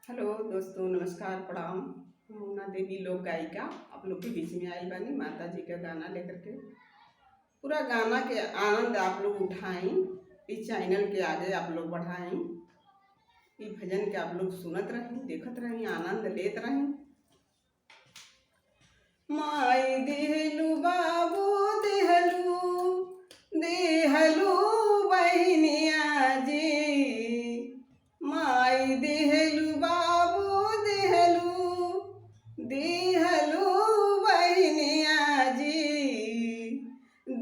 Hello दोस्तों, नमस्कार, प्रणाम। मोना देवी लोक गायिका आप लोग के बीच में आई बानी माता जी का गाना लेकर के। पूरा गाना के आनंद आप लोग उठाएं, इस चैनल के आगे आप लोग बढ़ाएं, ये भजन के आप लोग सुनत रहें, देखत रहें, आनंद लेत रहें। माई देहलू बाबू देहलू देहलू बहनिया जी, माई देहलू बाबू देहलू देहलू बहनिया जी,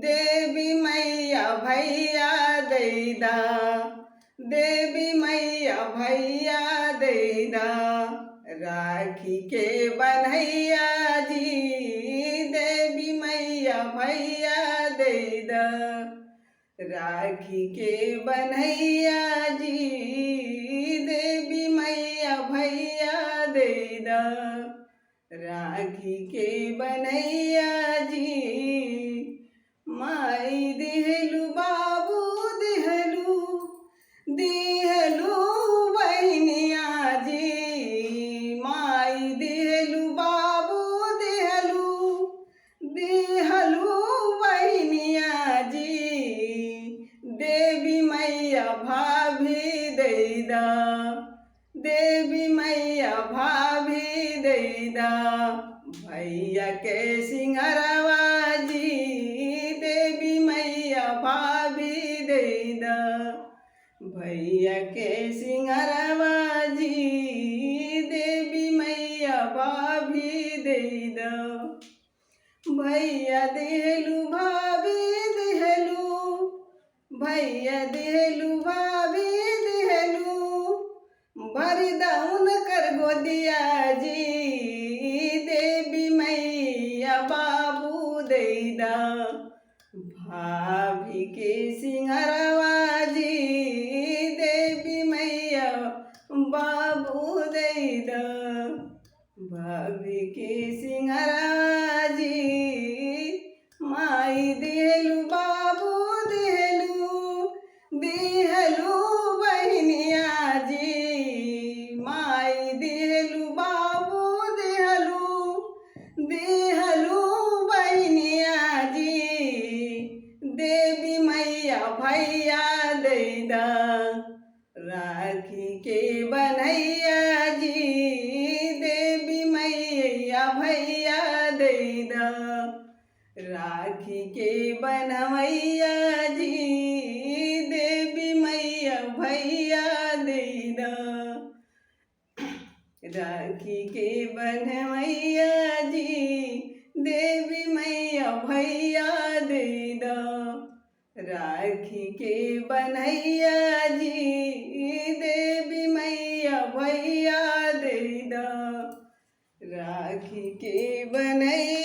देवी मैया भैया दैदा, देवी मैया भैया दैदा, राखी के बनैया जी, देवी मैया भैया दैदा, राखी के बनैया जी, देवी मैया भैया दैदा, राखी के बनैया जी। माई देहलू बाबू देहलू देहलू बहनिया जी, माई देहलू बाबू देहलू देहलू बहनिया जी, देवी मैया भाभी दैदा, देवी मैया भाभी दैदा, भैया के सिंहरवा जी, देवी मैया भाभी दैदा, भैया के सिंहरवा जी, देवी मैया भाभी दैदा, भैया देहलू भाभी देहलू, भैया देहलू भाभी देहलू, भरदौन कर गोदिया जी, देवी मैया बाबू दैदा, भाभी के सिंहरवा जी, देवी मैया बाबू दैदा, भाभी के सिंहरवा जी। माई देहलू बाबू देहलू देहलू बहनिया जी, माई देहलू बाबू देहलू देहलू बहनिया जी, देवी मैया भैया दैदा, राखी के बनैया जी, देवी मैया भैया दैदा, राखी के बनवैया जी, देवी मैया भैया दैदा, राखी के बनवैया जी, देवी मैया भैया दैदा, राखी के बनैया जी, देवी मैया भैया दैदा, राखी के बनैया।